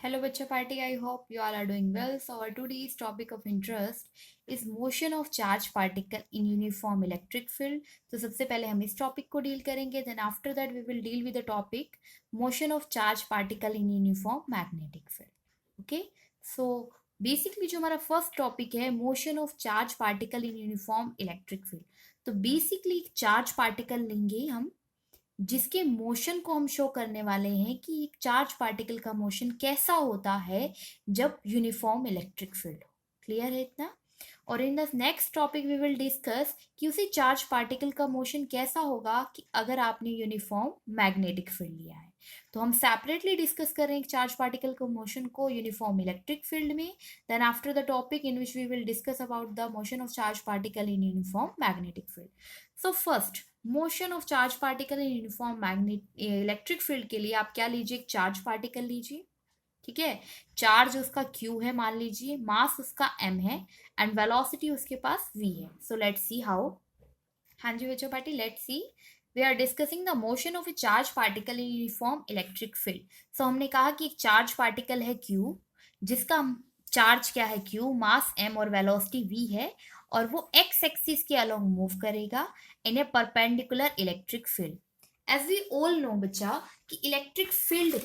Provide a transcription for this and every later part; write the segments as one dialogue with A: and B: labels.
A: Hello, Bacha Party. I hope you all are doing well. So, our today's topic of interest is motion of charge particle in uniform electric field. तो सबसे पहले हम इस topic को deal करेंगे. Then after that we will deal with the topic motion of charge particle in uniform magnetic field. Okay. So basically जो हमारा first topic है motion of charge particle in uniform electric field. तो basically charge particle लेंगे हम जिसके motion को हम show करने वाले हैं कि एक चार्ज पार्टिकल का मोशन कैसा होता है जब यूनिफॉर्म इलेक्ट्रिक फील्ड हो. क्लियर है इतना. और in the next topic we will discuss कि उसी चार्ज पार्टिकल का मोशन कैसा होगा कि अगर आपने यूनिफॉर्म मैग्नेटिक फील्ड लिया है. तो हम सेपरेटली डिस्कस कर रहे हैं चार्ज पार्टिकल का मोशन को यूनिफॉर्म इलेक्ट्रिक फील्ड में. Then after the topic in which we will discuss about the motion of charge particle in uniform magnetic field. So first motion of charge particle in uniform magnet electric field के लिए आप क्या लीजिए, एक charge particle लीजिए. ठीक है. Charge उसका q है मान लीजिए, मास उसका m है एंड वेलोसिटी उसके पास v है. So let's see how. हाँ जी बच्चों party, let's see. We are discussing the motion of a charge particle in uniform electric field. So हमने कहा कि एक चार्ज पार्टिकल है q जिसका चार्ज क्या है q, मास m और वेलोसिटी v है और वो x एक्सिस के अलोंग मूव करेगा in a perpendicular electric field. As we all know बच्चा कि इलेक्ट्रिक फील्ड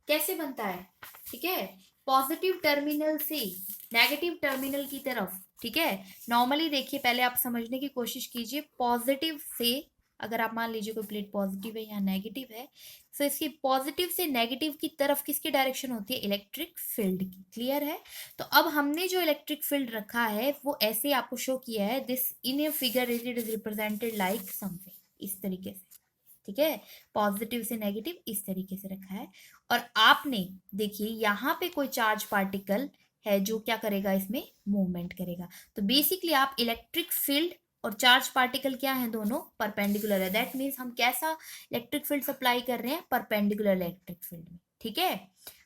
A: कैसे बनता है. ठीक है. पॉजिटिव टर्मिनल से नेगेटिव टर्मिनल की तरफ. ठीक है. नॉर्मली देखिए, पहले आप समझने की कोशिश कीजिए. पॉजिटिव से अगर आप मान लीजिए कोई प्लेट पॉजिटिव है या नेगेटिव है, तो इसकी पॉजिटिव से नेगेटिव की तरफ किसकी डायरेक्शन होती है, इलेक्ट्रिक फील्ड की. क्लियर है. तो अब हमने जो इलेक्ट्रिक फील्ड रखा है वो ऐसे आपको शो किया है. This in a figure it is represented like something, इस तरीके से. ठीक है. पॉजिटिव से नेगेटिव इस तरीके से रखा है. और आपने देखिए यहाँ पे कोई चार्ज पार्टिकल है जो क्या करेगा, इसमें मूवमेंट करेगा. तो बेसिकली आप इलेक्ट्रिक फील्ड और चार्ज पार्टिकल क्या है, दोनों परपेंडिकुलर है. दैट मीन्स हम कैसा इलेक्ट्रिक फील्ड सप्लाई कर रहे हैं, परपेंडिकुलर इलेक्ट्रिक फील्ड में. ठीक है.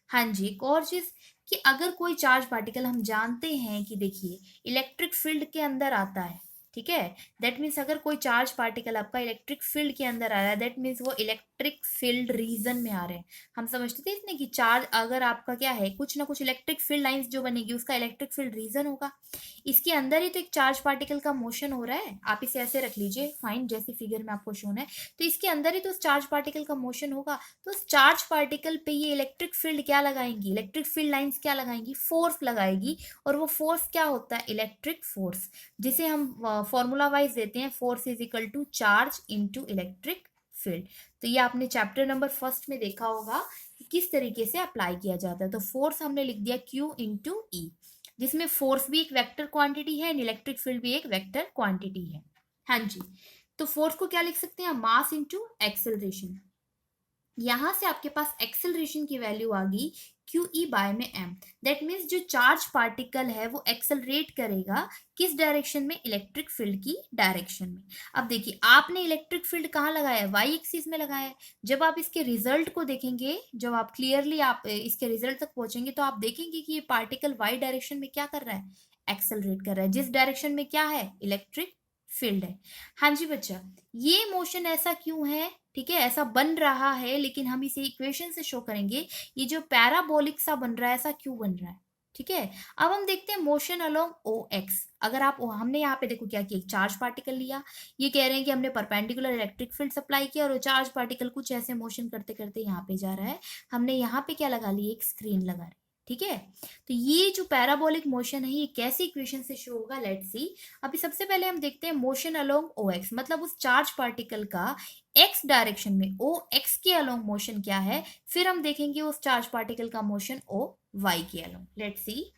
A: हाँ जी. एक और चीज कि अगर कोई चार्ज पार्टिकल, हम जानते हैं कि देखिए इलेक्ट्रिक फील्ड के अंदर आता है. ठीक है. दैट मीन्स अगर कोई चार्ज पार्टिकल आपका इलेक्ट्रिक फील्ड के अंदर आ रहा है, दैट मीन्स वो इलेक्ट्रिक फील्ड रीजन में आ रहे हैं. हम समझते थे इसमें कि चार्ज अगर आपका क्या है, कुछ ना कुछ इलेक्ट्रिक फील्ड लाइंस जो बनेगी उसका इलेक्ट्रिक फील्ड रीजन होगा. इसके अंदर ही तो एक चार्ज पार्टिकल का मोशन हो रहा है. आप इसे ऐसे रख लीजिए, फाइन, जैसी फिगर में आपको शोन है. तो इसके अंदर ही तो उस चार्ज पार्टिकल का मोशन होगा. तो उस चार्ज पार्टिकल पे ये इलेक्ट्रिक फील्ड क्या लगाएंगी, इलेक्ट्रिक फील्ड लाइंस क्या लगाएंगी, फोर्स लगाएगी. और वो फोर्स क्या होता है, इलेक्ट्रिक फोर्स, जिसे हम फॉर्मूला वाइज देते हैं, force is equal to charge into electric field. तो ये आपने चैप्टर नंबर फर्स्ट में देखा होगा कि किस तरीके से अप्लाई किया जाता है. तो फोर्स हमने लिख दिया Q इंटू ई, जिसमें फोर्स भी एक वेक्टर क्वांटिटी है एंड इलेक्ट्रिक फील्ड भी एक वेक्टर क्वांटिटी है. हाँ जी. तो फोर्स को क्या लिख सकते हैं, मास इंटू एक्सेलरेशन. यहां से आपके पास एक्सेलरेशन की वैल्यू आ गई क्यू ई बाय में एम. दैट मीन्स जो चार्ज पार्टिकल है वो एक्सेलरेट करेगा किस डायरेक्शन में, इलेक्ट्रिक फील्ड की डायरेक्शन में. अब देखिए आपने इलेक्ट्रिक फील्ड कहाँ लगाया है, वाई एक्सिस में लगाया है. जब आप इसके रिजल्ट को देखेंगे, जब आप क्लियरली आप इसके रिजल्ट तक पहुंचेंगे तो आप देखेंगे कि ये पार्टिकल वाई डायरेक्शन में क्या कर रहा है, एक्सेलरेट कर रहा है, जिस डायरेक्शन में क्या है, इलेक्ट्रिक फील्ड है. हाँ जी बच्चा. ये मोशन ऐसा क्यों है, ठीक है, ऐसा बन रहा है, लेकिन हम इसे इक्वेशन से शो करेंगे. ये जो पैराबोलिक सा बन रहा है, ऐसा क्यों बन रहा है. ठीक है. अब हम देखते हैं मोशन अलोंग ओ एक्स. अगर आप, हमने यहाँ पे देखो क्या किया, एक चार्ज पार्टिकल लिया. ये कह रहे हैं कि हमने परपेंडिकुलर इलेक्ट्रिक फील्ड सप्लाई किया और चार्ज पार्टिकल कुछ ऐसे मोशन करते करते यहाँ पे जा रहा है. हमने यहाँ पे क्या लगा ली, एक स्क्रीन लगा रही. ठीक है. तो ये जो पैराबोलिक मोशन है ये कैसे इक्वेशन से शो होगा, लेट्स सी. अभी सबसे पहले हम देखते हैं मोशन अलोंग ओ एक्स, मतलब उस चार्ज पार्टिकल का एक्स डायरेक्शन में ओ एक्स के अलोंग मोशन क्या है. फिर हम देखेंगे उस चार्ज पार्टिकल का मोशन ओ वाई के अलोंग. Let's see.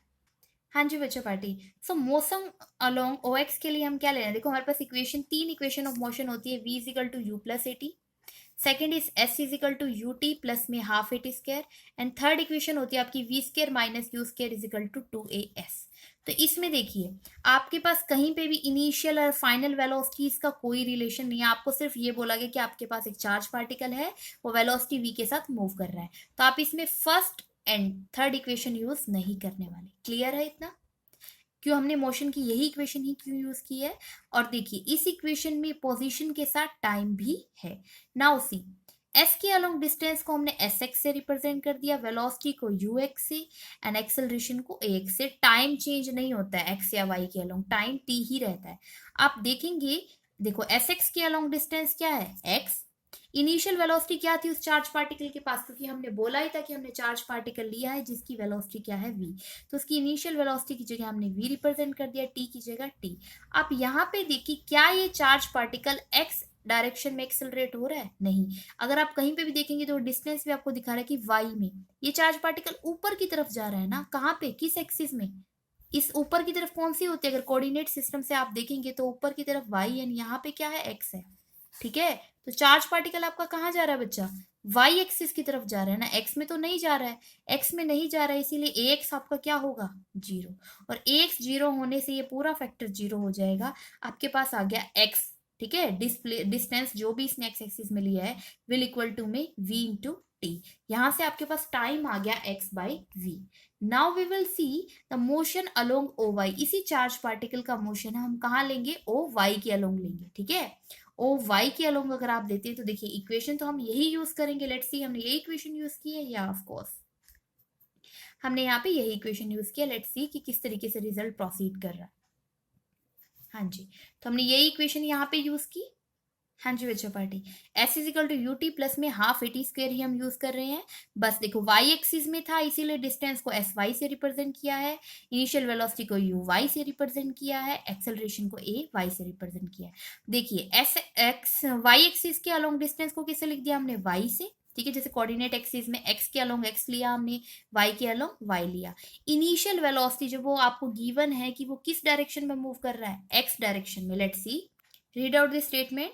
A: हाँ जी बच्चा party. So motion along O X के लिए हम क्या ले रहे हैं, देखो हमारे पास इक्वेशन, तीन इक्वेशन ऑफ मोशन होती है. V is equal to u plus a t, second is s is equal to u t plus में half a t square, and third equation होती है आपकी v square minus u square is equal to two a s. तो इसमें देखिए आपके पास कहीं पे भी इनिशियल और फाइनल वेलोसिटी इसका कोई रिलेशन नहीं है. आपको सिर्फ ये बोला गया कि आपके पास एक चार्ज पार्टिकल है, वो वेलोसिटी वी के साथ मूव कर रहा है. तो आप इसमें first and third equation use नहीं करने वाले. क्लियर है इतना. क्यों हमने मोशन की यही इक्वेशन ही क्यों यूज की है. और देखिए इस इक्वेशन में पोजीशन के साथ टाइम भी है. नाउ सी, एस के अलोंग डिस्टेंस को हमने एस एक्स से रिप्रेजेंट कर दिया, वेलोसिटी को यू एक्स से एंड एक्सेलरेशन को ए एक्स से। टाइम चेंज नहीं होता है एक्स या वाई के अलोंग, टाइम टी ही रहता है। आप देखेंगे, देखो एस एक्स के अलोंग डिस्टेंस क्या है, एक्स। इनिशियल वेलोसिटी क्या थी उस चार्ज पार्टिकल के पास, क्योंकि हमने बोला ही था कि हमने चार्ज पार्टिकल लिया है जिसकी वेलोसिटी क्या है v, तो उसकी इनिशियल वेलोसिटी की जगह हमने v रिप्रेजेंट कर दिया, t की जगह t। आप यहाँ पे देखिए, क्या ये चार्ज पार्टिकल x डायरेक्शन में एक्सेलरेट हो रहा है, नहीं। अगर आप कहीं पे भी देखेंगे तो डिस्टेंस भी आपको दिखा रहा है कि y में ये चार्ज पार्टिकल ऊपर की तरफ जा रहा है ना, कहाँ पे, किस एक्सिस में, इस ऊपर की तरफ कौन सी होती है, अगर कोऑर्डिनेट सिस्टम से आप देखेंगे तो ऊपर की तरफ y एंड यहाँ पे क्या है, x है, ठीक है। तो चार्ज पार्टिकल आपका कहाँ जा रहा है बच्चा, वाई एक्सिस की तरफ जा रहा है ना, एक्स में तो नहीं जा रहा है, एक्स में नहीं जा रहा है, इसीलिए ए एक्स आपका क्या होगा, जीरो। और ए एक्स जीरो होने से ये पूरा फैक्टर जीरो हो जाएगा, आपके पास आ गया एक्स, ठीक है। डिस्टेंस जो भी इसने एक्स एक्सिस में लिया है विल इक्वल टू में v इंटू टी। यहां से आपके पास टाइम आ गया x by v. Now we will see the motion along O Y. इसी चार्ज पार्टिकल का मोशन हम कहाँ लेंगे, ओ वाई के अलोंग लेंगे, ठीक है। ओ वाई के अलोंग अगर आप देते हैं तो देखिए इक्वेशन तो हम यही यूज करेंगे, लेट्स सी हमने यही इक्वेशन यूज की है, या ऑफ कोर्स हमने यहाँ पे यही इक्वेशन यूज किया, लेट्स सी कि किस तरीके से रिजल्ट प्रोसीड कर रहा है। हाँ जी, तो हमने यही इक्वेशन यहाँ पे यूज की। हाँ जी बच्चों party, s is equal to u t plus में हाफ ए टी स्क्वेयर ही हम यूज कर रहे हैं। बस देखो वाई एक्सिस में था इसीलिए डिस्टेंस को एस वाई से रिप्रेजेंट किया है, इनिशियल वेलोसिटी को यू वाई से रिप्रेजेंट किया है, एक्सेलरेशन को ए वाई से रिप्रेजेंट किया है। देखिए एस एक्स वाई एक्सिस के अलोंग डिस्टेंस को किससे लिख दिया हमने, वाई से, ठीक है। जैसे कोऑर्डिनेट एक्सिस में एक्स के अलोंग एक्स लिया हमने, वाई के अलोंग वाई लिया। इनिशियल वेलोसिटी जो वो आपको गिवन है कि वो किस डायरेक्शन में मूव कर रहा है, एक्स डायरेक्शन में। Let's see, read out this statement,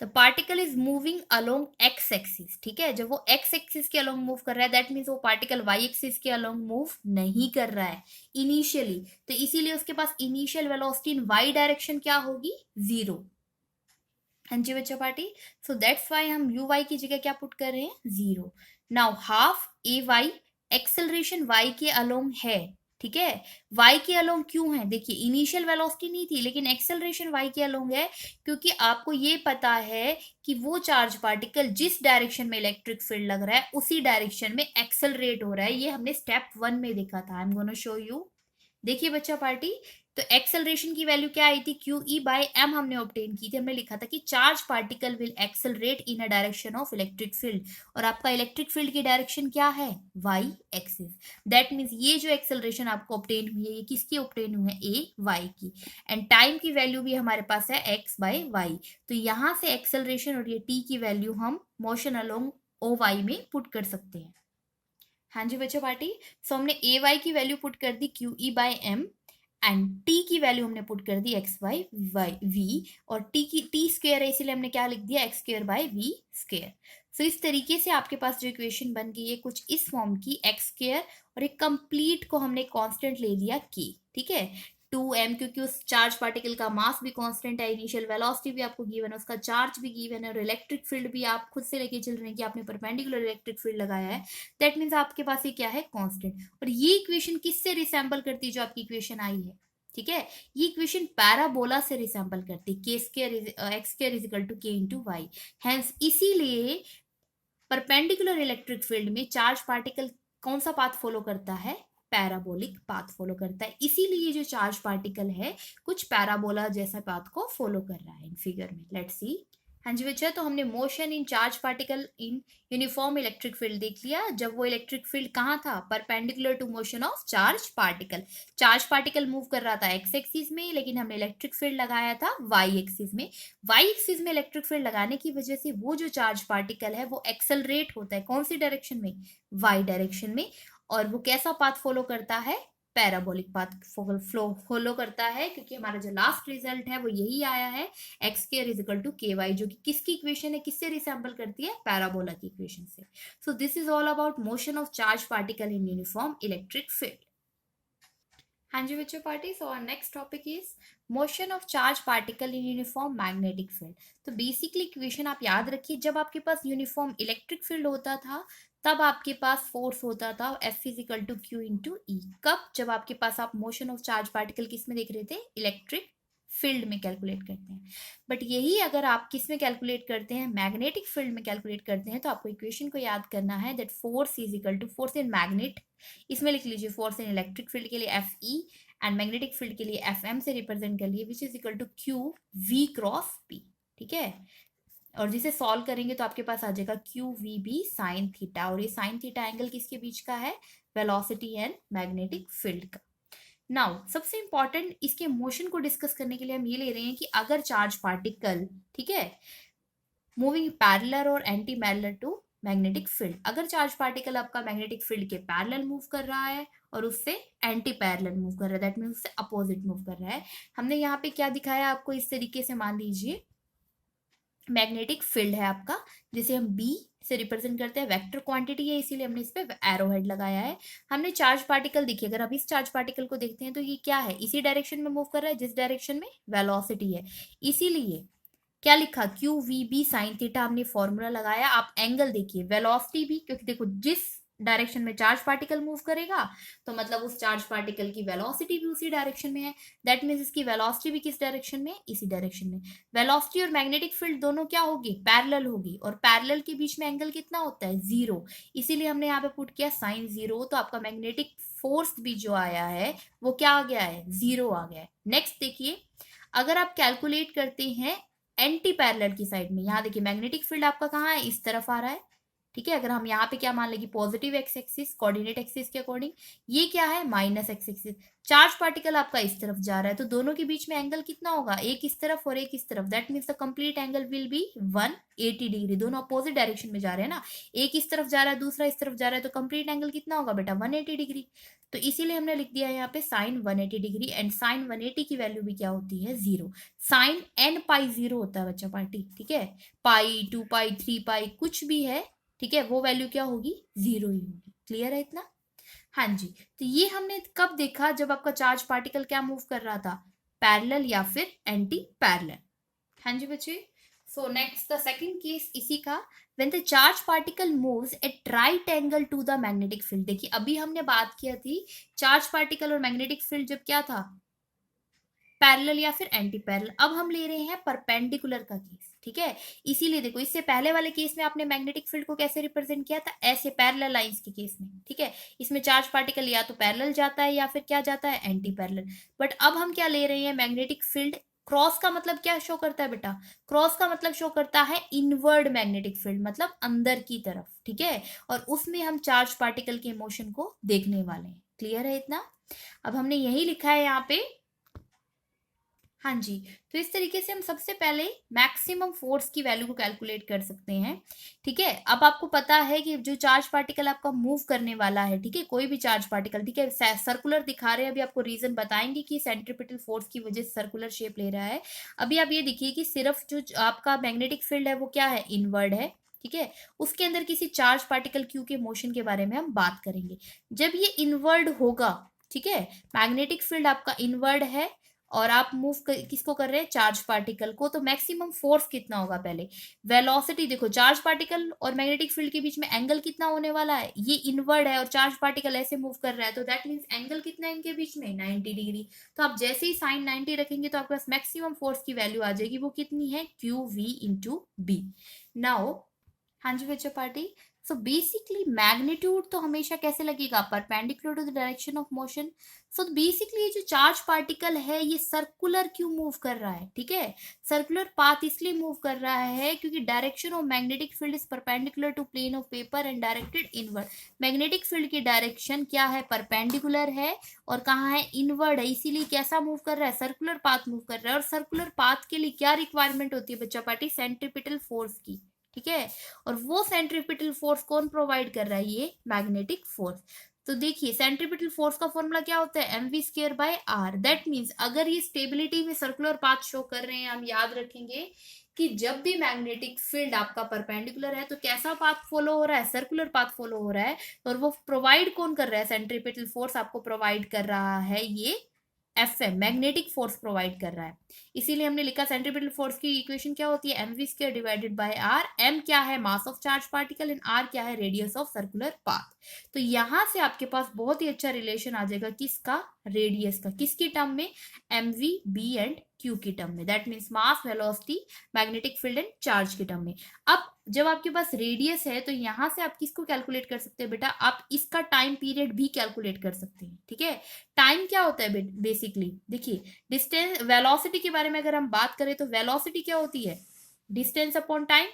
A: the particle is moving along X axis, ठीक है। जब वो एक्स एक्सिस के अलोंग मूव कर रहा है दैट मीन्स वो पार्टिकल वाई एक्सिस के अलोंग मूव नहीं कर रहा है इनिशियली, तो इसीलिए उसके पास initial velocity in Y direction क्या होगी, जीरो। हाँ जी बच्चा पार्टी, सो दैट्स वाई हम यू वाई की जगह क्या पुट कर रहे हैं, जीरो। नाउ हाफ ए वाई, एक्सेलरेशन वाई के अलोंग है, ठीक है। वाई के अलोंग क्यों है, देखिए इनिशियल वेलोसिटी नहीं थी लेकिन एक्सेलरेशन वाई के अलोंग है, क्योंकि आपको ये पता है कि वो चार्ज पार्टिकल जिस डायरेक्शन में इलेक्ट्रिक फील्ड लग रहा है उसी डायरेक्शन में एक्सेलरेट हो रहा है, ये हमने स्टेप 1 में देखा था। I am gonna show you, देखिए बच्चा पार्टी, तो एक्सेलरेशन की वैल्यू क्या आई थी, क्यू ई बाई एम हमने ऑब्टेन की थी, हमने लिखा था कि charge particle will accelerate in a direction of electric field, और आपका इलेक्ट्रिक फील्ड की डायरेक्शन क्या है, वाई एक्सिस। दैट मीन्स ये जो एक्सेलरेशन आपको ऑब्टेन हुई है ये किसकी ऑब्टेन हुई है, ए वाई की। एंड टाइम की वैल्यू भी हमारे पास है एक्स बाई वाई, तो यहां से एक्सेलरेशन और ये टी की वैल्यू हम मोशन अलोंग ओ वाई में पुट कर सकते हैं। हाँ जी बच्चों पार्टी, सो हमने ए वाई की वैल्यू पुट कर दी Q E by M, and T की वैल्यू हमने पुट कर दी एक्स बाई वाई वी, और टी की टी स्क्वेयर है इसीलिए हमने क्या लिख दिया, X square by V square. So इस तरीके से आपके पास जो इक्वेशन बन गई है कुछ इस फॉर्म की, एक्स स्क्वेयर और एक कंप्लीट को हमने कांस्टेंट ले लिया की, ठीक है। 2m, क्योंकि उस चार्ज पार्टिकल का मास भी कांस्टेंट है, इनिशियल वेलोसिटी भी आपको गिवन है, उसका चार्ज भी गिवन है, और इलेक्ट्रिक फील्ड भी आप खुद से लेके चल रहे हैं कि आपने परपेंडिकुलर इलेक्ट्रिक फील्ड लगाया है, दैट मीन्स आपके पास ये क्या है, कांस्टेंट। और ये इक्वेशन किससे रिसेंबल करती है, जो आपकी इक्वेशन आई है, ठीक है, ये इक्वेशन पैराबोला से रिसेंबल करती है, के square x square is equal to k into y. Hence इसीलिए परपेंडिकुलर इलेक्ट्रिक फील्ड में चार्ज पार्टिकल कौन सा पाथ फॉलो करता है, पैराबोलिक पाथ फॉलो करता है, इसीलिए जो चार्ज पार्टिकल है कुछ पैराबोला जैसा पाथ को फॉलो कर रहा है इन फिगर में। लेट्स सी, हाँ जी बच्चा, तो हमने motion in charge particle in uniform electric field देख लिया, जब वो इलेक्ट्रिक फील्ड कहाँ था, perpendicular to motion of charge particle. Charge particle move कर रहा था एक्स एक्सिस में लेकिन हमने इलेक्ट्रिक फील्ड लगाया था वाई एक्सिस में। वाई एक्सिस में इलेक्ट्रिक फील्ड लगाने की वजह से वो जो चार्ज पार्टिकल है वो एक्सेलरेट होता है कौन सी डायरेक्शन में, वाई डायरेक्शन में, और वो कैसा पाथ फॉलो करता है, पैराबोलिक पाथ फ्लो फॉलो करता है, क्योंकि हमारा जो लास्ट रिजल्ट है वो यही आया है, x square is equal to k y, जो कि किसकी इक्वेशन है, किससे रिसेंबल करती है, पैराबोला की इक्वेशन से। So this is all about motion of charge particle in uniform electric field. हाँ जी बच्चों party, so our next topic is motion of charge particle in uniform magnetic field. तो बेसिकली इक्वेशन आप याद रखिए, जब आपके पास यूनिफॉर्म इलेक्ट्रिक फील्ड होता था तब आपके पास फोर्स होता था F equal to Q into E. कब, जब आपके पास आप मोशन ऑफ चार्ज पार्टिकल किस में देख रहे थे, इलेक्ट्रिक फील्ड में कैलकुलेट करते हैं। बट यही अगर आप किस में कैलकुलेट करते हैं, मैग्नेटिक फील्ड में कैलकुलेट करते हैं, तो आपको इक्वेशन को याद करना है that force is equal to, force in magnet, इसमें लिख लीजिए फोर्स इन इलेक्ट्रिक फील्ड के लिए F E, and magnetic field के लिए एफ एम से रिप्रेजेंट कर लिए, which is equal to q v cross P. ठीक है, और जिसे सॉल्व करेंगे तो आपके पास आ जाएगा q v B sine theta, और ये साइन थीटा एंगल किसके बीच का है, वेलोसिटी एंड मैग्नेटिक फील्ड का। नाउ सबसे इंपॉर्टेंट इसके मोशन को डिस्कस करने के लिए हम ये ले रहे हैं कि अगर चार्ज पार्टिकल, ठीक है, मूविंग पैरेलल और anti parallel to magnetic field, अगर चार्ज पार्टिकल आपका मैग्नेटिक फील्ड के पैरेलल मूव कर रहा है और उससे एंटी पैरेलल मूव कर रहा है, दैट मीन्स उससे अपोजिट मूव कर रहा है। हमने यहाँ पे क्या दिखाया आपको, इस तरीके से मान लीजिए मैग्नेटिक फील्ड है आपका, जिसे हम बी से रिप्रेजेंट करते हैं, वेक्टर क्वांटिटी है इसीलिए हमने इस पे एरो हेड लगाया है। हमने चार्ज पार्टिकल देखिए, अगर आप इस चार्ज पार्टिकल को देखते हैं तो ये क्या है, इसी डायरेक्शन में मूव कर रहा है जिस डायरेक्शन में वेलोसिटी है, इसीलिए क्या लिखा, q v B sine theta हमने फॉर्मूला लगाया। आप एंगल देखिए, वेलोसिटी भी, क्योंकि देखो जिस डायरेक्शन में चार्ज पार्टिकल मूव करेगा तो मतलब उस चार्ज पार्टिकल की वेलोसिटी भी उसी डायरेक्शन में है, दैट मीन्स इसकी वेलोसिटी भी किस डायरेक्शन में, इसी डायरेक्शन में। वेलोसिटी और मैग्नेटिक फील्ड दोनों क्या होगी, पैरेलल होगी, और पैरेलल के बीच में एंगल कितना होता है, जीरो, इसीलिए हमने यहाँ पे पुट किया साइन जीरो, तो आपका मैग्नेटिक फोर्स भी जो आया है वो क्या आ गया है, जीरो आ गया है। नेक्स्ट देखिए, अगर आप कैलकुलेट करते हैं एंटी पैरेलल की साइड में, यहाँ देखिए मैग्नेटिक फील्ड आपका कहाँ है, इस तरफ आ रहा है, ठीक है, अगर हम यहाँ पे क्या मान लेंगे, positive x axis coordinate axis के अकॉर्डिंग, ये क्या है minus x axis, charge particle आपका इस तरफ जा रहा है, तो दोनों के बीच में एंगल कितना होगा, एक इस तरफ और एक इस तरफ, that means the complete angle will be 180 degree, दोनों अपोजिट डायरेक्शन में जा रहे हैं ना, एक इस तरफ जा रहा है दूसरा इस तरफ जा रहा है, तो कंप्लीट एंगल कितना होगा बेटा, 180 डिग्री। तो इसीलिए हमने लिख दिया है यहाँ पे साइन 180 डिग्री, एंड साइन 180 की वैल्यू भी क्या होती है, zero. Sine n pi zero होता है बच्चा पार्टी, ठीक है, पाई 2 पाई 3 पाई कुछ भी है, ठीक है, वो वैल्यू क्या होगी, जीरो ही होगी। क्लियर है इतना, हाँ जी। तो ये हमने कब देखा, जब आपका चार्ज पार्टिकल क्या मूव कर रहा था, पैरेलल या फिर एंटी पैरेलल। हाँ जी बच्चे, so next the second case इसी का, when the charge particle moves at right angle to the magnetic field. देखिए अभी हमने बात किया थी चार्ज पार्टिकल और मैग्नेटिक फील्ड जब क्या था, पैरेलल या फिर एंटी पैरेलल, अब हम ले रहे हैं परपेंडिकुलर का केस, ठीक है। इसीलिए देखो, इससे पहले वाले केस में आपने मैग्नेटिक फील्ड को कैसे रिप्रेजेंट किया था, ऐसे पैरेलल लाइंस के केस में, ठीक है, इसमें चार्ज पार्टिकल या तो पैरेलल जाता है या फिर क्या जाता है, एंटी पैरेलल। बट अब हम क्या ले रहे हैं, मैग्नेटिक फील्ड क्रॉस का मतलब क्या शो करता है बेटा, क्रॉस का मतलब शो करता है इनवर्ड मैग्नेटिक फील्ड, मतलब अंदर की तरफ, ठीक है, और उसमें हम चार्ज पार्टिकल के मोशन को देखने वाले हैं। क्लियर है इतना, अब हमने यही लिखा है यहाँ पे, हाँ जी। तो इस तरीके से हम सबसे पहले मैक्सिमम फोर्स की वैल्यू को कैलकुलेट कर सकते हैं, ठीक है। अब आपको पता है कि जो चार्ज पार्टिकल आपका मूव करने वाला है, ठीक है, कोई भी चार्ज पार्टिकल, ठीक है, सर्कुलर दिखा रहे हैं, अभी आपको रीजन बताएंगे कि सेंट्रीपिटल फोर्स की वजह से सर्कुलर शेप ले रहा है। अभी आप ये देखिए कि सिर्फ जो आपका मैग्नेटिक फील्ड है वो क्या है, इनवर्ड है, ठीक है, उसके अंदर किसी चार्ज पार्टिकल क्यू के मोशन के बारे में हम बात करेंगे। जब ये इनवर्ड होगा, ठीक है, मैग्नेटिक फील्ड आपका इनवर्ड है और आप मूव किसको कर रहे हैं, चार्ज पार्टिकल को, तो मैक्सिमम फोर्स कितना होगा, पहले वेलोसिटी देखो, चार्ज पार्टिकल और मैग्नेटिक फील्ड के बीच में एंगल कितना होने वाला है, ये इनवर्ड है और चार्ज पार्टिकल ऐसे मूव कर रहा है, तो दैट मींस एंगल कितना है इनके बीच में, 90 डिग्री। तो आप जैसे ही साइन 90 रखेंगे तो आपके पास मैक्सिमम फोर्स की वैल्यू आ जाएगी, वो कितनी है, q v into B. Now हाँ जी बच्चों पार्टी, सो बेसिकली मैग्नीट्यूड तो हमेशा कैसे लगेगा, perpendicular to the direction of motion. So basically जो चार्ज पार्टिकल है ये सर्कुलर क्यों मूव कर रहा है, ठीक है, सर्कुलर पाथ इसलिए मूव कर रहा है क्योंकि direction of magnetic field is perpendicular to plane of paper and directed inward. Magnetic field की डायरेक्शन क्या है, परपेंडिकुलर है, और कहाँ है, इनवर्ड है, इसीलिए कैसा मूव कर रहा है, सर्कुलर पाथ मूव कर रहा है। और सर्कुलर पाथ के लिए क्या रिक्वायरमेंट होती है बच्चा पार्टी, सेंट्रीपिटल फोर्स की, ठीक है, और वो सेंट्रीपिटल फोर्स कौन प्रोवाइड कर रहा है, ये मैग्नेटिक फोर्स। तो देखिए सेंट्रीपिटल फोर्स का फॉर्मूला क्या होता है, mv square by r, that means अगर ये स्टेबिलिटी में सर्कुलर पाथ शो कर रहे हैं, हम याद रखेंगे कि जब भी मैग्नेटिक फील्ड आपका परपेंडिकुलर है तो कैसा पाथ फॉलो हो रहा है, सर्कुलर पाथ फॉलो हो रहा है, और वो प्रोवाइड कौन कर रहा है, सेंट्रीपिटल फोर्स आपको प्रोवाइड कर रहा है, ये F M magnetic force provide कर रहा है। इसीलिए हमने लिखा सेंट्रीपिटल फोर्स की इक्वेशन क्या होती है, mv square divided by r, m क्या है, mass of charge particle, and r क्या है, रेडियस ऑफ सर्कुलर पाथ। तो यहां से आपके पास बहुत ही अच्छा रिलेशन आ जाएगा किसका, रेडियस का, किसकी टर्म में, mv b एंड क्यू की टर्म में, that means mass, velocity, magnetic field and charge की टर्म में। अब जब आपके पास रेडियस है तो यहां से आप किसको कैलकुलेट कर सकते हैं बेटा, आप इसका टाइम पीरियड भी कैलकुलेट कर सकते हैं। ठीक है, टाइम क्या होता है बेसिकली, देखिए डिस्टेंस, वेलोसिटी के बारे में अगर हम बात करें तो वेलोसिटी क्या होती है, डिस्टेंस अपॉन टाइम।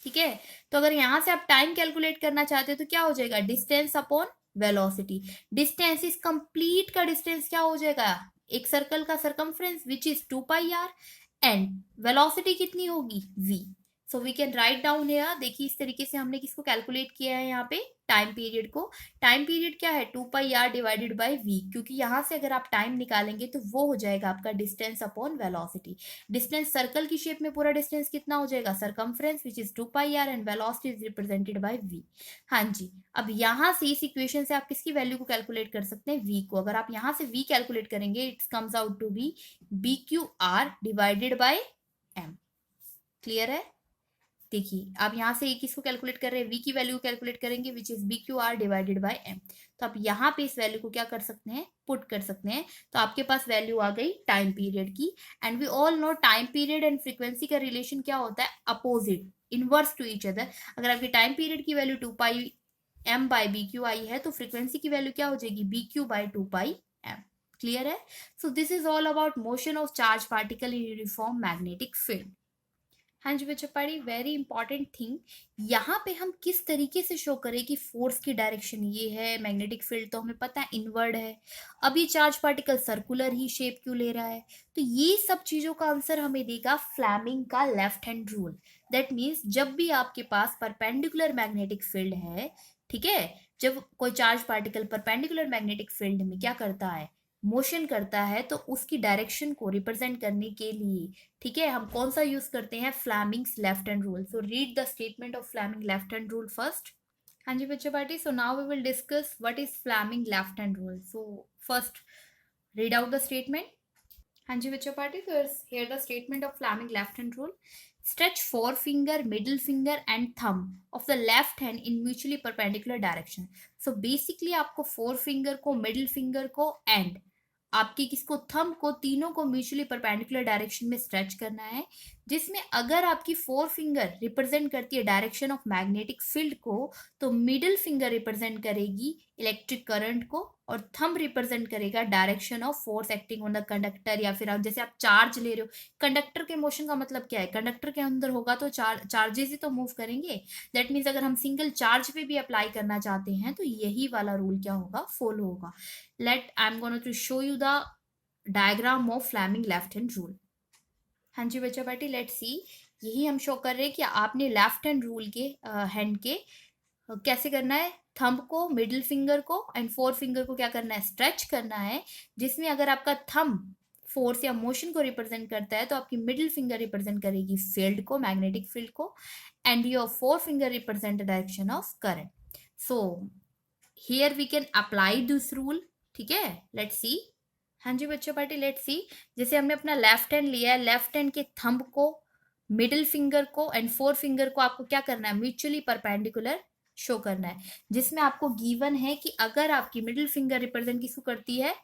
A: ठीक है, तो अगर यहां से आप टाइम कैलकुलेट करना चाहते हैं तो क्या हो जाएगा, डिस्टेंस अपॉन वेलोसिटी। डिस्टेंस इस कंप्लीट का डिस्टेंस क्या हो जाएगा, एक सर्कल का circumference which is 2πr, and velocity कितनी होगी v। So we can write down here, देखिए इस तरीके से हमने किसको कैलकुलेट किया है यहाँ पे, टाइम पीरियड को। टाइम पीरियड क्या है, 2πr डिवाइडेड बाय v, क्योंकि यहां से अगर आप टाइम निकालेंगे तो वो हो जाएगा आपका distance upon velocity. Distance circle की शेप में पूरा डिस्टेंस कितना हो जाएगा, circumference which is 2πr and velocity is represented by v। हाँ जी, अब यहां से इस इक्वेशन से आप किसकी वैल्यू को कैलकुलेट कर सकते हैं, v को। अगर आप यहां से v कैलकुलेट करेंगे it comes out to be bqr divided by m। Clear है, देखिए आप यहां से किसको कैलकुलेट कर रहे हैं, v की वैल्यू कैलकुलेट करेंगे which is bqr divided by m। तो आप यहाँ पे इस वैल्यू को क्या कर सकते हैं, पुट कर सकते हैं, तो आपके पास वैल्यू आ गई टाइम पीरियड की। And we all know time period and frequency का रिलेशन क्या होता है, opposite, inverse to each other. अगर आपकी टाइम पीरियड की वैल्यू 2πm बाई bqi है तो फ्रीक्वेंसी की वैल्यू क्या हो जाएगी, bq बाई 2πm। क्लियर है, सो this is all about motion of charge particle in uniform magnetic field. हाँ जी बच्चों, पढ़ी, वेरी इंपॉर्टेंट थिंग, यहाँ पे हम किस तरीके से शो करें कि फोर्स की डायरेक्शन ये है, मैग्नेटिक फील्ड तो हमें पता है इनवर्ड है, अब ये चार्ज पार्टिकल सर्कुलर ही शेप क्यों ले रहा है, तो ये सब चीजों का आंसर हमें देगा फ्लैमिंग का left hand rule. That means जब भी आपके पास परपेंडिकुलर मैग्नेटिक फील्ड है, ठीक है, जब कोई charge particle perpendicular magnetic field में क्या करता है, मोशन करता है, तो उसकी डायरेक्शन को रिप्रेजेंट करने के लिए, ठीक है, हम कौन सा यूज करते हैं, Fleming's left hand rule. So read the statement of Fleming left hand rule first. हाँ जी बच्चों party, so now we will discuss what is Fleming left hand rule. So first read out the statement. हाँ जी बच्चों party, so here the statement of Fleming left hand rule. Stretch forefinger, middle finger and thumb of the left hand in mutually perpendicular direction. So basically आपको forefinger को, middle finger को and आपकी किसको, thumb को, तीनों को mutually perpendicular direction में stretch करना है, जिसमें अगर आपकी फोर फिंगर रिप्रेजेंट करती है डायरेक्शन ऑफ मैग्नेटिक फील्ड को, तो मिडिल फिंगर रिप्रेजेंट करेगी इलेक्ट्रिक करंट को, और थंब रिप्रेजेंट करेगा direction of force acting on the conductor, या फिर आप जैसे आप चार्ज ले रहे हो, कंडक्टर के मोशन का मतलब क्या है, कंडक्टर के अंदर होगा तो चार्जेस ही तो मूव करेंगे। दैट मीन्स अगर हम सिंगल चार्ज पे भी अप्लाई करना चाहते हैं तो यही वाला रूल क्या होगा, फॉलो होगा। I'm going to show you the diagram of Fleming left hand rule. हाँ जी बच्चा बेटी, लेट सी, यही हम शो कर रहे हैं कि आपने लेफ्ट हैंड रूल के हैंड के कैसे करना है, थंब को, मिडिल फिंगर को एंड फोर फिंगर को क्या करना है, स्ट्रेच करना है, जिसमें अगर आपका थंब फोर्स या मोशन को रिप्रेजेंट करता है तो आपकी मिडिल फिंगर रिप्रेजेंट करेगी फील्ड को, मैग्नेटिक फील्ड को, and your four finger represent the direction of current. So here we can apply this rule. ठीक है, लेट्स सी। हाँ जी बच्चों पार्टी, लेट्स सी, जैसे हमने अपना लेफ्ट हैंड लिया है, लेफ्ट हैंड के थंब को, मिडिल फिंगर को एंड फोर फिंगर को आपको क्या करना है, म्यूचुअली परपेंडिकुलर शो करना है, जिसमें आपको गिवन है कि अगर आपकी मिडिल फिंगर रिप्रेजेंट किसको करती है,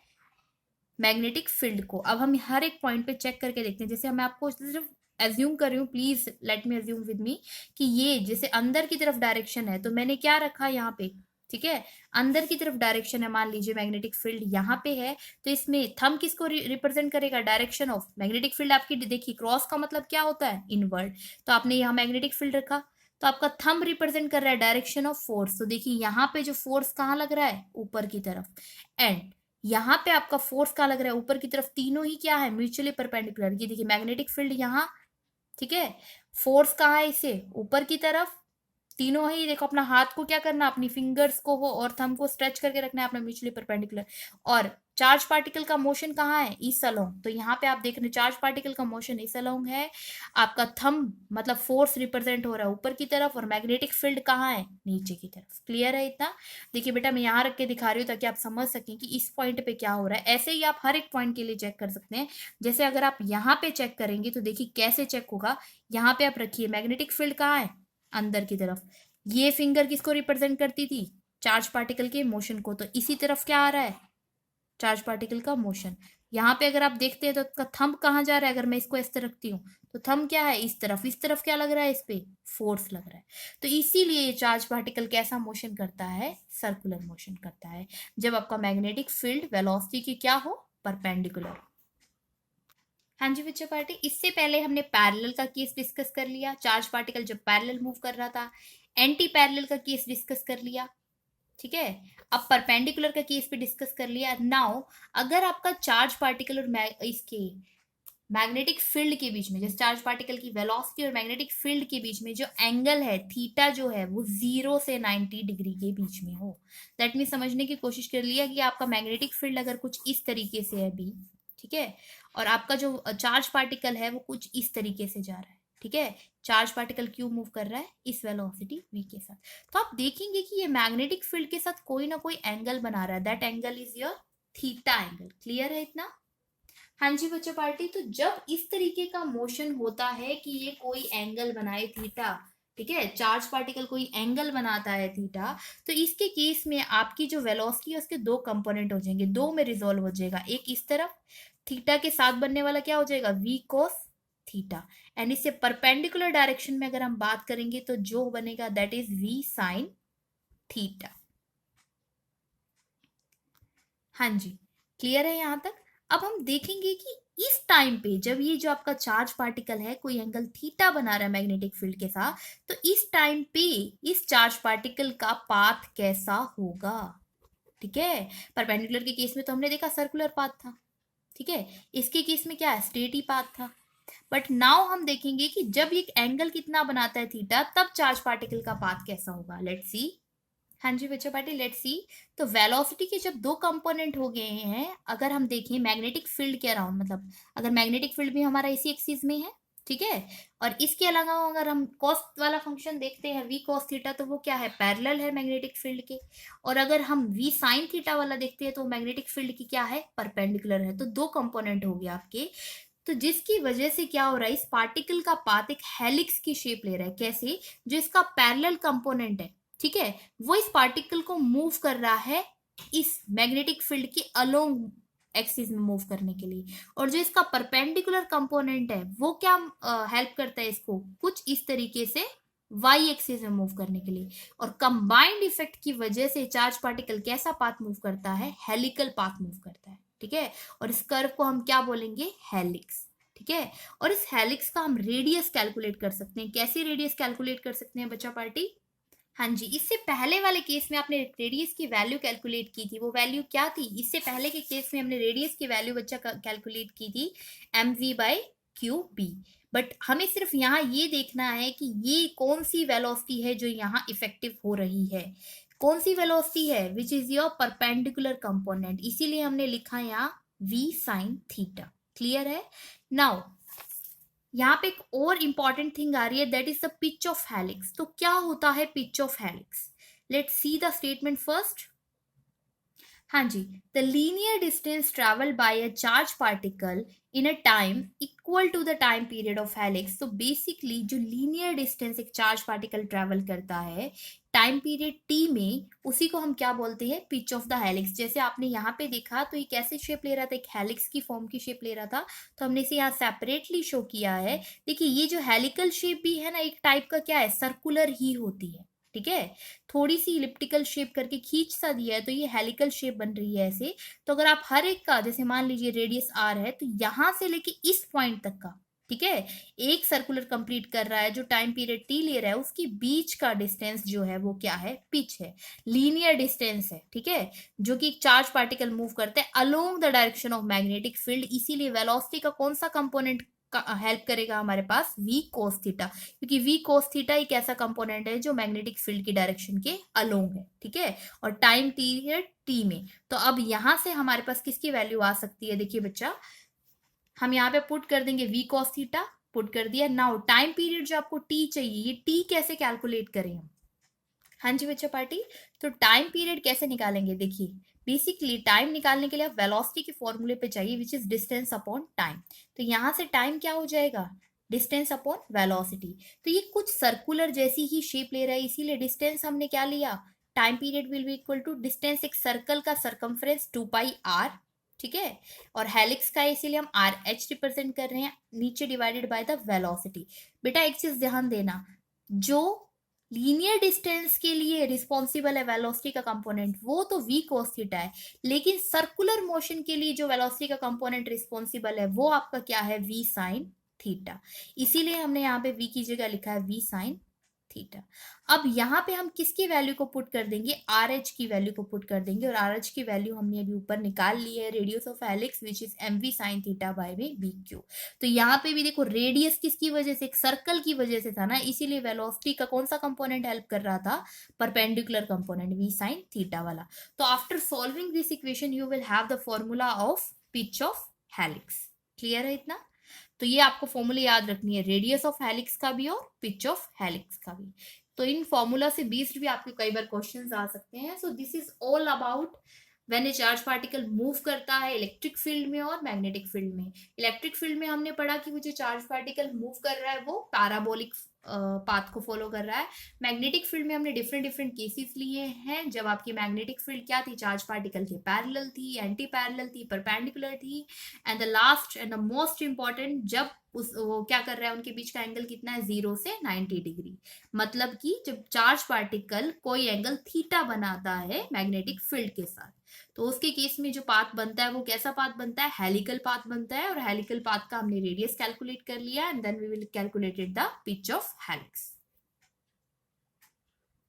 A: मैग्नेटिक फील्ड को। अब हम हर एक पॉइंट पे चेक करके देखते हैं, जैसे मैं आपको सिर्फ एज्यूम कर रही हूँ, please let me assume with me, कि ये जैसे अंदर की तरफ डायरेक्शन है, तो मैंने क्या रखा यहाँ पे, ठीक है, अंदर की तरफ डायरेक्शन है, मान लीजिए मैग्नेटिक फील्ड यहाँ पे है, तो इसमें थंब किसको रिप्रेजेंट करेगा, डायरेक्शन ऑफ मैग्नेटिक फील्ड आपकी, देखिए क्रॉस का मतलब क्या होता है, इनवर्ड, तो आपने यहाँ मैग्नेटिक फील्ड रखा, तो आपका थंब रिप्रेजेंट कर रहा है डायरेक्शन ऑफ फोर्स, तो देखिए यहाँ पे जो फोर्स कहाँ लग रहा है, ऊपर की तरफ, एंड यहाँ पे आपका फोर्स कहाँ लग रहा है, ऊपर की तरफ, तीनों ही क्या है, म्यूचुअली परपेंडिकुलर। ये देखिए मैग्नेटिक फील्ड यहाँ, ठीक है, फोर्स कहाँ है, इसे ऊपर की तरफ, तीनों ही देखो, अपना हाथ को क्या करना, अपनी फिंगर्स को वो और थंब को स्ट्रेच करके रखना है अपना म्यूचुअली परपेंडिकुलर, और चार्ज पार्टिकल का मोशन कहाँ है, ईस अलोंग, तो यहाँ पे आप देख रहे हैं चार्ज पार्टिकल का मोशन ईस अलोंग है, आपका थंब मतलब फोर्स रिप्रेजेंट हो रहा है ऊपर की तरफ, और मैग्नेटिक फील्ड कहाँ है, नीचे की तरफ। क्लियर है इतना, देखिए बेटा मैं यहाँ रख के दिखा रही हूँ ताकि आप समझ सकें कि इस पॉइंट पे क्या हो रहा है। ऐसे ही आप हर एक पॉइंट के लिए चेक कर सकते हैं, जैसे अगर आप यहाँ पे चेक करेंगे तो देखिए कैसे चेक होगा, यहाँ पे आप रखिए मैग्नेटिक फील्ड कहाँ है, अंदर की तरफ, ये फिंगर किसको रिप्रेजेंट करती थी, चार्ज पार्टिकल के मोशन को, तो इसी तरफ क्या आ रहा है, चार्ज पार्टिकल का मोशन, यहाँ पे अगर आप देखते हैं तो इसका थंब कहाँ जा रहा है, अगर मैं इसको इस तरह रखती हूँ तो थंब क्या है, इस तरफ क्या लग रहा है, इस पे फोर्स लग रहा है। तो इसीलिए ये चार्ज पार्टिकल कैसा मोशन करता है, सर्कुलर मोशन करता है, जब आपका मैग्नेटिक फील्ड वेलोसिटी की क्या हो, परपेंडिकुलर। हाँ जी बच्चों पार्टी, इससे पहले हमने पैरेलल का केस डिस्कस कर लिया, चार्ज पार्टिकल जब पैरेलल मूव कर रहा था। एंटी पैरेलल का केस डिस्कस कर लिया, ठीक है। अब परपेंडिकुलर का केस भी डिस्कस कर लिया। नाउ अगर आपका चार्ज पार्टिकल और इसके मैग्नेटिक फील्ड के बीच में, जैसे चार्ज पार्टिकल की वेलोसिटी और मैग्नेटिक फील्ड के बीच में जो एंगल है थीटा जो है वो 0 से 90 डिग्री के बीच में हो, दैट मीन समझने की कोशिश कर लिया कि आपका मैग्नेटिक फील्ड अगर कुछ इस तरीके से है बी, ठीक है, और आपका जो चार्ज पार्टिकल है वो कुछ इस तरीके से जा रहा है, ठीक है, चार्ज पार्टिकल क्यों मूव कर रहा है, इस वेलोसिटी v के साथ, तो आप देखेंगे कि ये मैग्नेटिक फील्ड के साथ कोई ना कोई एंगल बना रहा है, that angle is your theta angle. Clear है इतना? हाँ जी बच्चों पार्टी, तो जब इस तरीके का मोशन होता है कि ये कोई एंगल बनाए थीटा, ठीक है, चार्ज पार्टिकल कोई एंगल बनाता है थीटा, तो इसके केस में आपकी जो वेलोसिटी है उसके दो कंपोनेंट हो जाएंगे, दो में रिजॉल्व हो जाएगा, एक इस तरफ थीटा के साथ बनने वाला क्या हो जाएगा, v cos थीटा, एंड इससे परपेंडिकुलर डायरेक्शन में अगर हम बात करेंगे तो जो बनेगा that is v sin theta. हाँ जी, क्लियर है यहां तक? अब हम देखेंगे कि इस टाइम पे जब ये जो आपका चार्ज पार्टिकल है कोई एंगल थीटा बना रहा है मैग्नेटिक फील्ड के साथ, तो इस टाइम पे इस चार्ज पार्टिकल का पाथ कैसा होगा, ठीक है। परपेंडिकुलर के केस में तो हमने देखा सर्कुलर पाथ था, ठीक है, इसके केस में क्या है, स्ट्रेट ही पाथ था। बट नाउ हम देखेंगे कि जब ये एंगल कितना बनाता है थीटा, तब चार्ज पार्टिकल का पाथ कैसा होगा, लेट्स सी। हाँ जी बच्चों पार्टी, लेट्स सी। तो वेलोसिटी के जब दो कंपोनेंट हो गए हैं, अगर हम देखें मैग्नेटिक फील्ड के अराउंड, मतलब अगर मैग्नेटिक फील्ड भी हमारा इसी एक्सिस में है, ठीक है, और इसके अलावा अगर हम कॉस वाला फंक्शन देखते हैं वी कॉस थीटा, तो वो क्या है, पैरेलल है मैग्नेटिक फील्ड के, और अगर हम वी साइन थीटा वाला देखते हैं तो मैग्नेटिक फील्ड की क्या है, परपेंडिकुलर है, तो दो कंपोनेंट हो गया आपके। तो जिसकी वजह से क्या हो रहा है, इस पार्टिकल का पाथ एक हेलिक्स की शेप ले रहा है, कैसे, जो इसका पैरेलल कंपोनेंट है, ठीक है, वो इस पार्टिकल को मूव कर रहा है इस मैग्नेटिक फील्ड के अलोंग एक्सिस में मूव करने के लिए, और जो इसका परपेंडिकुलर कंपोनेंट है वो क्या हेल्प करता है इसको कुछ इस तरीके से वाई एक्सिस में मूव करने के लिए, और कंबाइंड इफेक्ट की वजह से चार्ज पार्टिकल कैसा पाथ मूव करता है, हेलिकल पाथ मूव करता है, ठीक है, और इस कर्व को हम क्या बोलेंगे, हेलिक्स, ठीक है। और इस हेलिक्स का हम रेडियस कैलकुलेट कर सकते हैं, कैसे रेडियस कैलकुलेट कर सकते हैं बच्चा पार्टी, हाँ जी, इससे पहले वाले केस में आपने रेडियस की वैल्यू कैलकुलेट की थी, वो वैल्यू क्या थी, इससे पहले के केस में हमने रेडियस की वैल्यू बच्चा कैलकुलेट की थी mv/qb, बट हमें सिर्फ यहाँ ये देखना है कि ये कौन सी वेलोसिटी है जो यहाँ इफेक्टिव हो रही है, कौन सी वेलोसिटी है, which is your perpendicular component, इसीलिए हमने लिखा यहाँ v sin थीटा। क्लियर है? नाउ यहाँ पे एक और इंपॉर्टेंट थिंग आ रही है, that is the pitch of helix. तो क्या होता है pitch of helix, let's see the statement first. हाँ जी, the linear distance travel by a charge particle in a time equal to the time period of helix. तो basically जो linear distance एक charge particle travel करता है time period T में, उसी को हम क्या बोलते हैं, पिच ऑफ द हेलिक्स। जैसे आपने यहाँ पे देखा तो ये कैसे शेप ले रहा था, एक हेलिक्स की फॉर्म की शेप ले रहा था, तो हमने इसे यहाँ सेपरेटली शो किया है। देखिए ये जो हेलिकल शेप भी है ना, एक टाइप का क्या है, सर्कुलर ही होती है, ठीक है, थोड़ी सी इलिप्टिकल शेप करके खींच सा दिया है तो ये हेलिकल शेप बन रही है ऐसे। तो अगर आप हर एक का, जैसे मान लीजिए रेडियस आर है, तो यहां से लेके इस पॉइंट तक का, ठीक है, एक सर्कुलर कंप्लीट कर रहा है जो टाइम पीरियड टी ले रहा है, उसकी बीच का डिस्टेंस जो है वो क्या है, पिच है, लीनियर डिस्टेंस है, ठीक है, जो कि चार्ज पार्टिकल मूव करते हैं along the direction of magnetic field, इसीलिए वेलोसिटी का कौन सा कंपोनेंट हेल्प करेगा हमारे पास, v cos थीटा, क्योंकि v cos थीटा एक ऐसा कंपोनेंट है जो मैग्नेटिक फील्ड की डायरेक्शन के अलोंग है, ठीक है, और टाइम पीरियड t में। तो अब यहां से हमारे पास किसकी वैल्यू आ सकती है, देखिए बच्चा, हम यहाँ पे पुट कर देंगे v cos थीटा, पुट कर दिया। नाउ टाइम पीरियड जो आपको t चाहिए, ये t कैसे कैलकुलेट करें हम, हाँ जी बच्चा पार्टी, तो टाइम पीरियड कैसे निकालेंगे, देखिए बेसिकली टाइम निकालने के लिए आप वेलोसिटी के फॉर्मूले पे चाहिए, which is distance upon time. तो यहां से टाइम क्या हो जाएगा, डिस्टेंस अपॉन वेलोसिटी। तो ये कुछ सर्कुलर जैसी ही शेप ले रहा है, इसीलिए डिस्टेंस हमने क्या लिया, time period will be equal to distance, एक सर्कल का सरकमफ्रेंस 2 पाई आर, ठीक है। और हेलिक्स का इसीलिए हम आर एच रिप्रेजेंट कर रहे हैं, नीचे डिवाइडेड बाय द वेलोसिटी। बेटा एक चीज ध्यान देना, जो लीनियर डिस्टेंस के लिए रिस्पॉन्सिबल है वेलोसिटी का कंपोनेंट वो तो v cos थीटा है, लेकिन सर्कुलर मोशन के लिए जो वेलोसिटी का कंपोनेंट रिस्पॉन्सिबल है वो आपका क्या है, v sin थीटा। इसीलिए हमने यहाँ पे v की जगह लिखा है v sin थीटा। अब यहाँ पे हम किसकी वैल्यू को पुट कर देंगे, आर एच की वैल्यू को पुट कर देंगे, और आर एच की वैल्यू हमने अभी ऊपर निकाल ली है, radius of helix which is m v sine theta by में बी क्यू। तो यहाँ पे भी देखो रेडियस किसकी वजह से, एक सर्कल की वजह से था ना, इसीलिए वेलोसिटी का कौन सा कंपोनेंट हेल्प कर रहा था, perpendicular component we sine theta वाला। तो after solving this equation you will have the formula of pitch of helix. Clear है इतना? तो ये आपको फॉर्मूला याद रखनी है, रेडियस ऑफ हेलिक्स का भी और पिच ऑफ हेलिक्स का भी। तो इन फॉर्मूला से बेस्ड भी आपके कई बार क्वेश्चंस आ सकते हैं। सो this is all about when A charge particle move करता है इलेक्ट्रिक फील्ड में और मैग्नेटिक फील्ड में। इलेक्ट्रिक फील्ड में हमने पढ़ा कि वो जो चार्ज पार्टिकल मूव कर रहा है वो पैराबोलिक पाथ को फॉलो कर रहा है। मैग्नेटिक फील्ड में हमने डिफरेंट डिफरेंट केसेस लिए हैं, जब आपकी मैग्नेटिक फील्ड क्या थी, चार्ज पार्टिकल के पैरेलल थी, एंटी पैरेलल थी, परपेंडिकुलर थी, and the last and the most important, जब वो क्या कर रहा है, उनके बीच का एंगल कितना है, 0 से 90 डिग्री। मतलब कि जब चार्ज पार्टिकल कोई एंगल थीटा बनाता है मैग्नेटिक फील्ड के साथ, तो उसके केस में जो पाथ बनता है वो कैसा पाथ बनता है, हेलिकल पाथ बनता है। और हेलिकल पाथ का हमने रेडियस कैलकुलेट कर लिया, and then we will calculated the pitch of helix.